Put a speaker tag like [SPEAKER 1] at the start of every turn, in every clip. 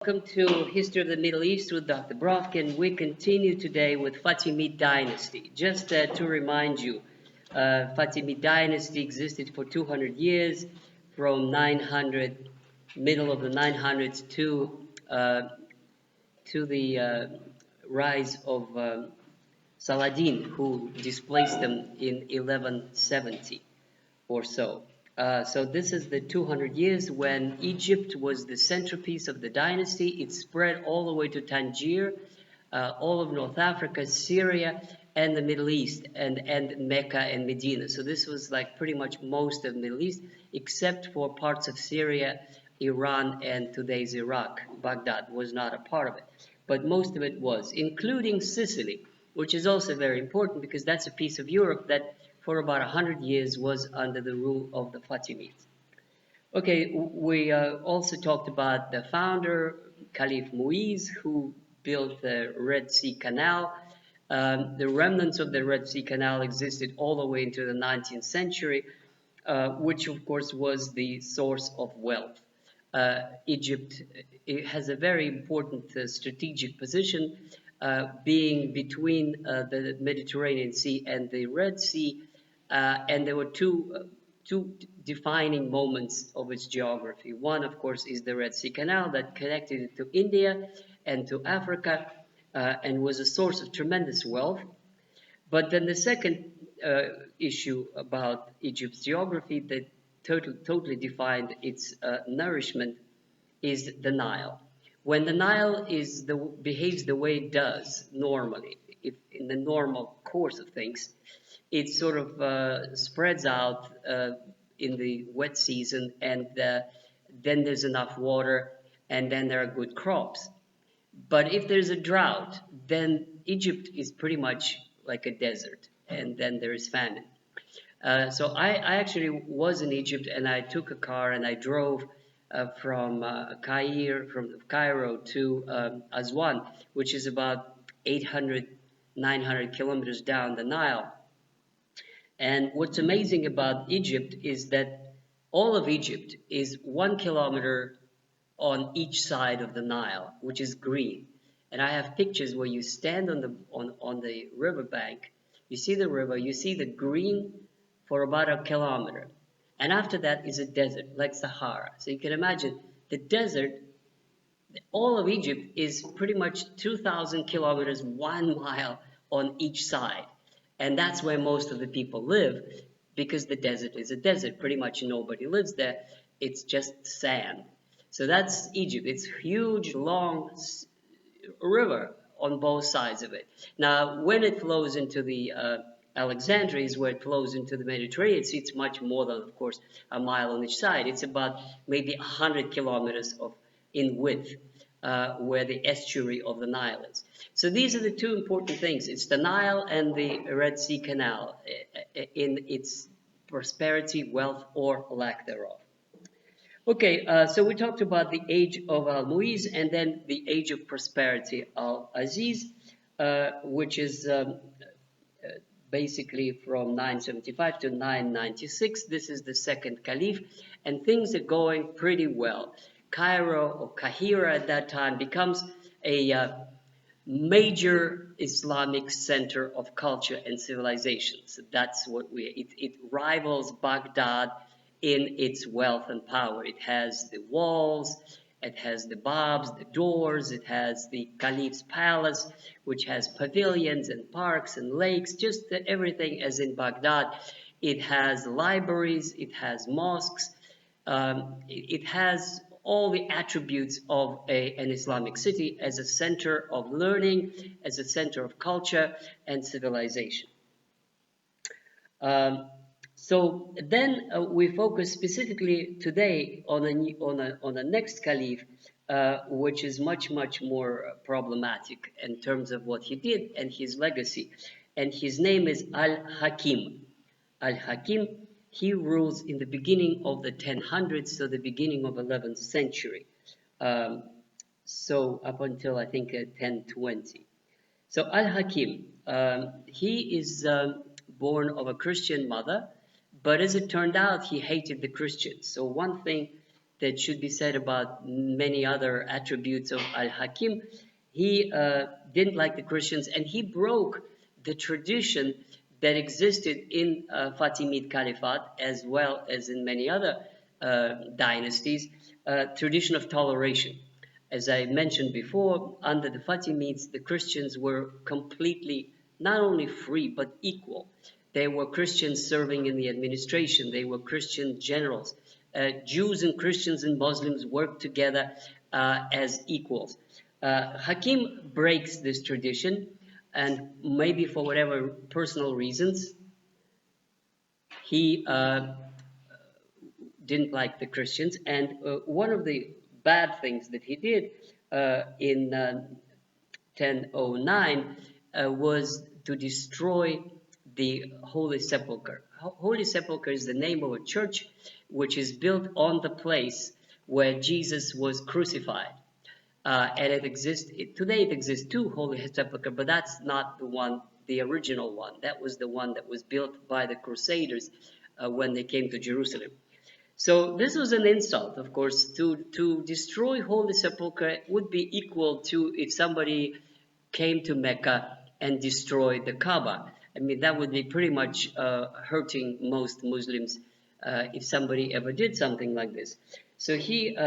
[SPEAKER 1] Welcome to History of the Middle East with Dr. Brovkin. We continue today with Fatimid dynasty. Just to remind you, Fatimid dynasty existed for 200 years, from 900, middle of the 900s to the rise of Saladin, who displaced them in 1170 or so. So this is the 200 years when Egypt was the centerpiece of the dynasty. It spread all the way to Tangier, all of North Africa, Syria, and the Middle East, and Mecca and Medina. So this was like pretty much most of the Middle East, except for parts of Syria, Iran, and today's Iraq. Baghdad was not a part of it, but most of it was, including Sicily, which is also very important because that's a piece of Europe that for about 100 years was under the rule of the Fatimids. Okay, we also talked about the founder, Caliph Muiz, who built the Red Sea Canal. The remnants of the Red Sea Canal existed all the way into the 19th century, which of course was the source of wealth. Egypt, it has a very important strategic position, being between the Mediterranean Sea and the Red Sea, and there were two defining moments of its geography. One, of course, is the Red Sea Canal that connected it to India and to Africa, and was a source of tremendous wealth. But then the second issue about Egypt's geography that totally defined its nourishment is the Nile. When the Nile behaves the way it does normally, if in the normal course of things, it sort of spreads out in the wet season, and then there's enough water, and then there are good crops. But if there's a drought, then Egypt is pretty much like a desert, and then there is famine. So I actually was in Egypt, and I took a car and I drove from Cairo to Aswan, which is about 800, 900 kilometers down the Nile. And what's amazing about Egypt is that all of Egypt is 1 kilometer on each side of the Nile, which is green. And I have pictures where you stand on the riverbank, you see the river, you see the green for about a kilometer. And after that is a desert, like Sahara. So you can imagine the desert, all of Egypt is pretty much 2,000 kilometers, 1 mile on each side. And that's where most of the people live, because the desert is a desert. Pretty much nobody lives there. It's just sand. So that's Egypt. It's huge, long river on both sides of it. Now, when it flows into the Alexandria is where it flows into the Mediterranean. It's much more than, of course, a mile on each side. It's about maybe 100 kilometers in width, where the estuary of the Nile is. So these are the two important things. It's the Nile and the Red Sea Canal in its prosperity, wealth, or lack thereof. Okay, so we talked about the age of Al-Muiz and then the age of prosperity, Al-Aziz, which is basically from 975 to 996. This is the second caliph, and things are going pretty well. Cairo, or Kahira at that time, becomes a major Islamic center of culture and civilization. So that's what it rivals Baghdad in its wealth and power. It has the walls, it has the babs, the doors, it has the Caliph's palace, which has pavilions and parks and lakes, just everything as in Baghdad. It has libraries, it has mosques, it has all the attributes of an Islamic city as a center of learning, as a center of culture and civilization. So then we focus specifically today on a next caliph, which is much more problematic in terms of what he did and his legacy, and his name is Al-Hakim. Al-Hakim, he rules in the beginning of the 1000s, so the beginning of 11th century, so up until I think 1020. So Al-Hakim, he is born of a Christian mother, but as it turned out, he hated the Christians. So one thing that should be said about many other attributes of Al-Hakim. He didn't like the Christians, and he broke the tradition that existed in Fatimid Caliphate as well as in many other dynasties, tradition of toleration. As I mentioned before, under the Fatimids, the Christians were completely not only free but equal. They were Christians serving in the administration. They were Christian generals. Jews and Christians and Muslims worked together as equals. Hakim breaks this tradition, and maybe for whatever personal reasons, he didn't like the Christians. And one of the bad things that he did in 1009 was to destroy the Holy Sepulchre. Holy Sepulchre is the name of a church which is built on the place where Jesus was crucified. And it exists, today it exists two Holy Sepulchre, but that's not the one, the original one. That was the one that was built by the Crusaders when they came to Jerusalem. So this was an insult, of course. To destroy Holy Sepulchre would be equal to if somebody came to Mecca and destroyed the Kaaba. I mean, that would be pretty much hurting most Muslims if somebody ever did something like this. So he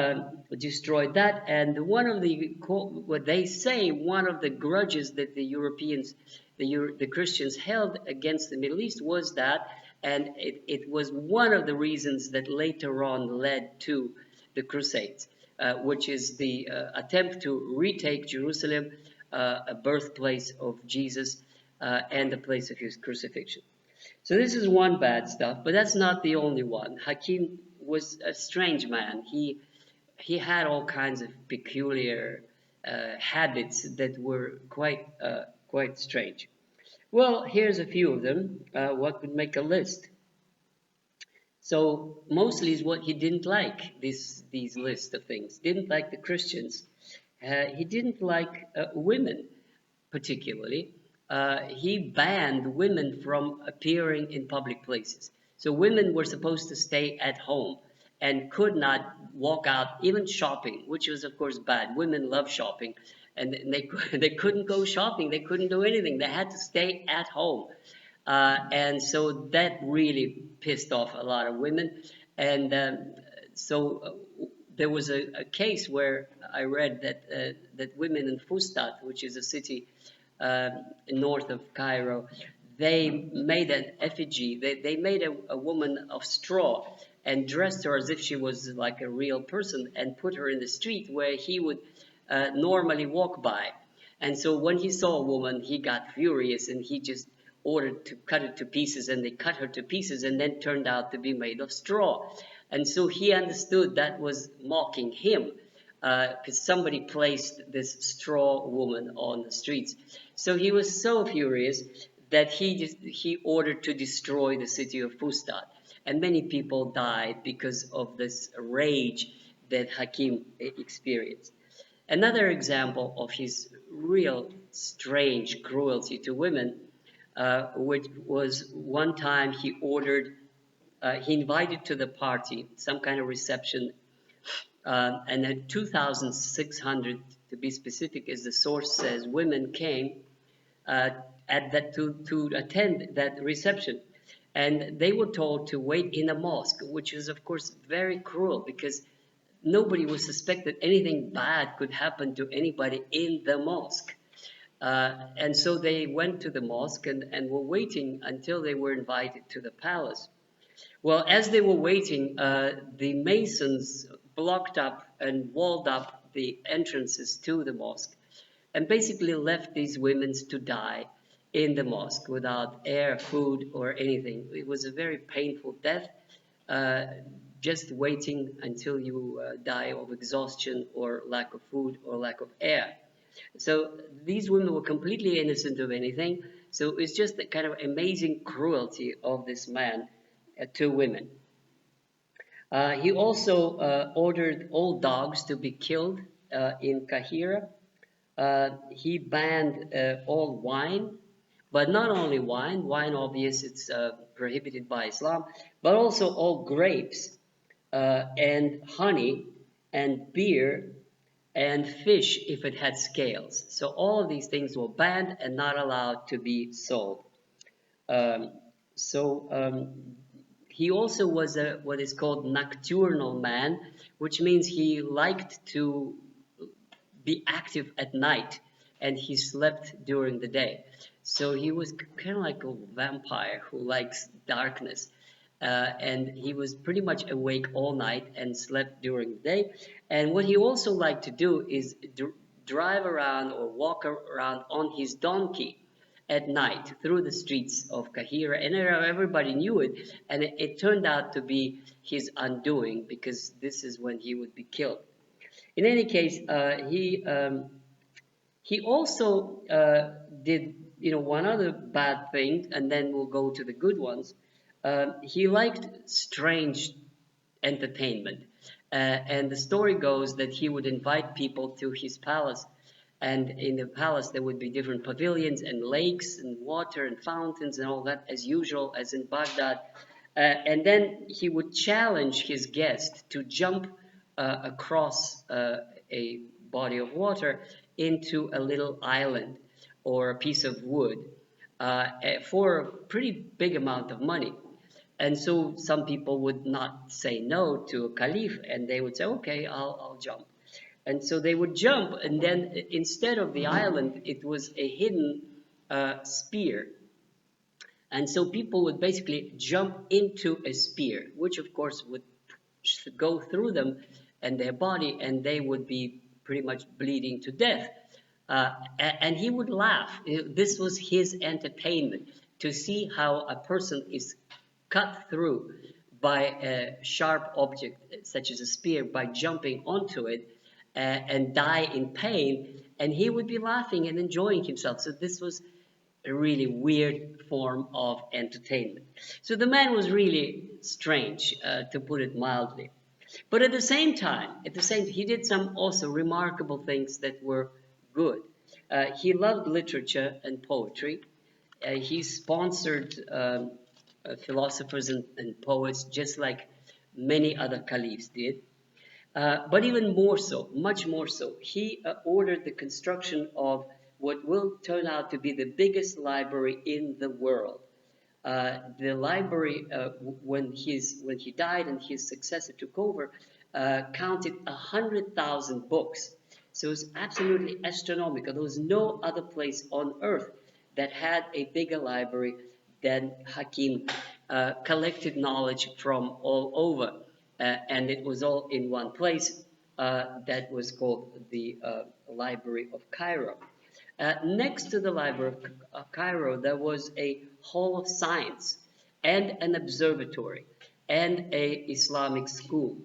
[SPEAKER 1] destroyed that, and one of the, what they say, one of the grudges that the Europeans, the Christians held against the Middle East was that, and it was one of the reasons that later on led to the Crusades, which is the attempt to retake Jerusalem, a birthplace of Jesus, and the place of his crucifixion. So this is one bad stuff, but that's not the only one. Hakim was a strange man. He had all kinds of peculiar habits that were quite strange. Well, here's a few of them. What would make a list? So mostly is what he didn't like. These lists of things. Didn't like the Christians. He didn't like women, particularly. He banned women from appearing in public places. So women were supposed to stay at home and could not walk out, even shopping, which was of course bad. Women love shopping, and they couldn't go shopping. They couldn't do anything. They had to stay at home, and so that really pissed off a lot of women. And so there was a case where I read that women in Fustat, which is a city north of Cairo, they made an effigy. They made a woman of straw and dressed her as if she was like a real person and put her in the street where he would normally walk by. And so when he saw a woman, he got furious and he just ordered to cut it to pieces, and they cut her to pieces and then turned out to be made of straw. And so he understood that was mocking him, because somebody placed this straw woman on the streets. So he was so furious that he ordered to destroy the city of Fustat. And many people died because of this rage that Hakim experienced. Another example of his real strange cruelty to women, which was one time he invited to the party, some kind of reception, and at 2,600, to be specific, as the source says, women came to attend that reception, and they were told to wait in a mosque, which is of course very cruel because nobody was suspected anything bad could happen to anybody in the mosque. And so they went to the mosque and were waiting until they were invited to the palace. Well, as they were waiting, the masons blocked up and walled up the entrances to the mosque and basically left these women to die in the mosque without air, food, or anything. It was a very painful death, just waiting until you die of exhaustion or lack of food or lack of air. So these women were completely innocent of anything. So it's just the kind of amazing cruelty of this man to women. He also ordered all dogs to be killed in Kahira. He banned all wine, but not only wine. Wine, obvious, it's prohibited by Islam, but also all grapes. and honey and beer and fish if it had scales. So all of these things were banned and not allowed to be sold. Um, so he also was a what is called nocturnal man, which means he liked to be active at night and he slept during the day. So he was kind of like a vampire who likes darkness. And he was pretty much awake all night and slept during the day. And what he also liked to do is drive around or walk around on his donkey at night through the streets of Kahira, and everybody knew it. And it turned out to be his undoing because this is when he would be killed. In any case, he also did one other bad thing, and then we'll go to the good ones. He liked strange entertainment, and the story goes that he would invite people to his palace, and in the palace there would be different pavilions and lakes and water and fountains and all that as usual as in Baghdad. And then he would challenge his guest to jump across a body of water into a little island or a piece of wood for a pretty big amount of money. And so some people would not say no to a caliph, and they would say, okay, I'll jump. And so they would jump, and then instead of the island, it was a hidden spear. And so people would basically jump into a spear, which of course would go through them and their body, and they would be pretty much bleeding to death. And he would laugh. This was his entertainment, to see how a person is cut through by a sharp object such as a spear by jumping onto it and die in pain, and he would be laughing and enjoying himself. So this was a really weird form of entertainment. So the man was really strange, to put it mildly. But at the same time, he did some also remarkable things that were good. He loved literature and poetry. He sponsored philosophers and poets just like many other caliphs did. But even more so, much more so, he ordered the construction of what will turn out to be the biggest library in the world. The library, when he died and his successor took over, counted 100,000 books. So it was absolutely astronomical. There was no other place on earth that had a bigger library than Hakim. Collected knowledge from all over, and it was all in one place. That was called the Library of Cairo. Next to the Library of Cairo, there was a Hall of Science and an observatory and a Islamic school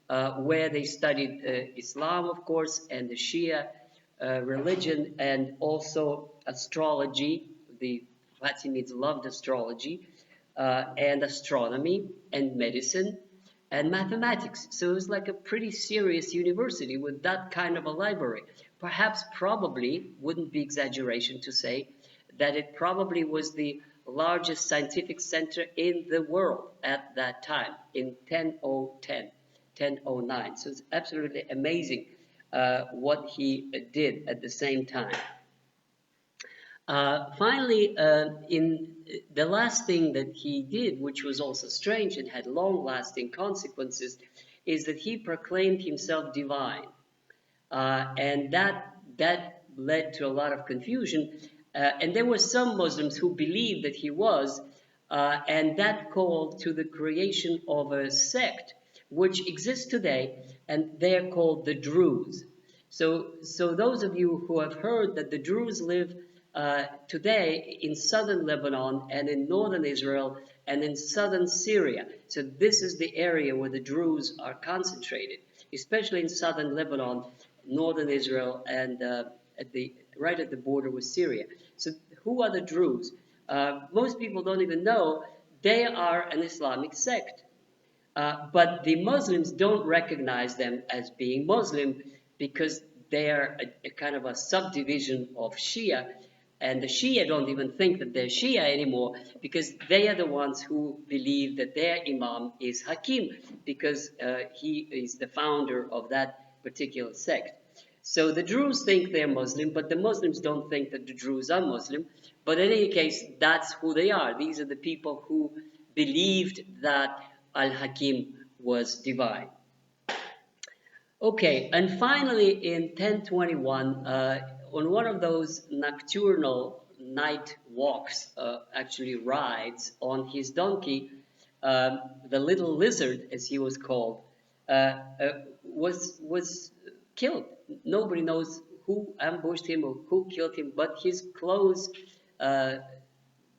[SPEAKER 1] where they studied Islam, of course, and the Shia religion, and also astrology. The Fatimids loved astrology, and astronomy and medicine and mathematics. So it was like a pretty serious university with that kind of a library. Perhaps, probably, wouldn't be exaggeration to say that it probably was the largest scientific center in the world at that time in 1009. So it's absolutely amazing what he did at the same time. Finally, in the last thing that he did, which was also strange and had long-lasting consequences, is that he proclaimed himself divine, and that led to a lot of confusion. And there were some Muslims who believed that he was, and that called to the creation of a sect which exists today, and they're called the Druze. So those of you who have heard that the Druze live today in southern Lebanon and in northern Israel and in southern Syria. So this is the area where the Druze are concentrated, especially in southern Lebanon, northern Israel, and right at the border with Syria. So who are the Druze? Most people don't even know they are an Islamic sect. But the Muslims don't recognize them as being Muslim because they are a kind of a subdivision of Shia, And the Shia don't even think that they're Shia anymore because they are the ones who believe that their Imam is Hakim because he is the founder of that particular sect. So the Druze think they're Muslim, but the Muslims don't think that the Druze are Muslim. But in any case, that's who they are. These are the people who believed that Al-Hakim was divine. Okay, and finally in 1021, on one of those nocturnal night walks, actually rides on his donkey, the little lizard, as he was called, uh, was killed. Nobody knows who ambushed him or who killed him, but his clothes uh,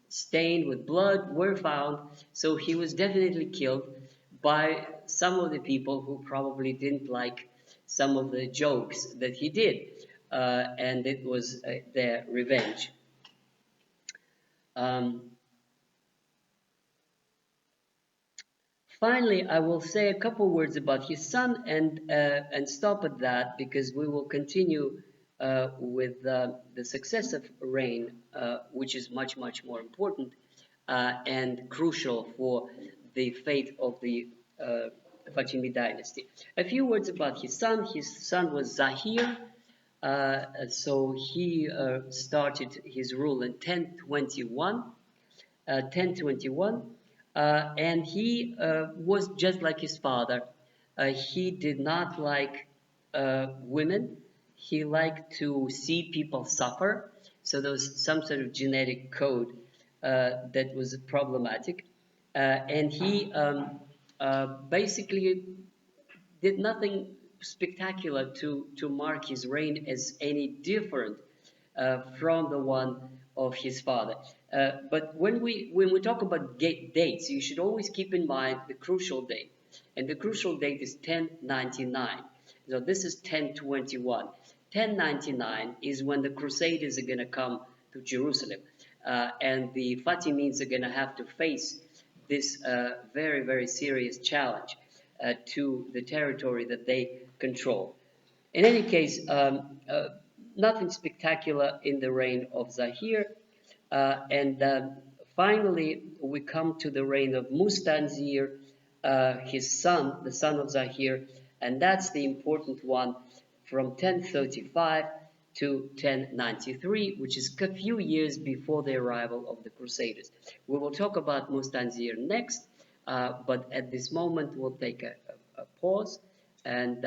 [SPEAKER 1] stained with blood were found, so he was definitely killed by some of the people who probably didn't like some of the jokes that he did, and it was their revenge. Um, Finally, I will say a couple words about his son and stop at that because we will continue with the successive reign, which is much more important and crucial for the fate of the Fatimid dynasty. A few words about his son. His son was Zahir. So he started his rule in 1021. 1021, and he was just like his father. He did not like women. He liked to see people suffer. So there was some sort of genetic code that was problematic. And he basically did nothing spectacular to mark his reign as any different from the one of his father. But when we talk about dates, you should always keep in mind the crucial date, and the crucial date is 1099. So this is 1021. 1099 is when the Crusaders are going to come to Jerusalem, and the Fatimids are going to have to face this very serious challenge to the territory that they control. In any case, nothing spectacular in the reign of Zahir. And finally, we come to the reign of Mustanzir, his son, the son of Zahir, and that's the important one from 1035 to 1093, which is a few years before the arrival of the Crusaders. We will talk about Mustanzir next, but at this moment we'll take a pause, and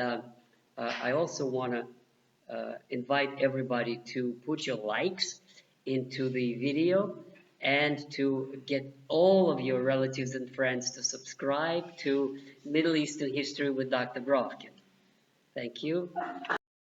[SPEAKER 1] I also want to invite everybody to put your likes into the video and to get all of your relatives and friends to subscribe to Middle Eastern History with Dr. Brovkin. Thank you.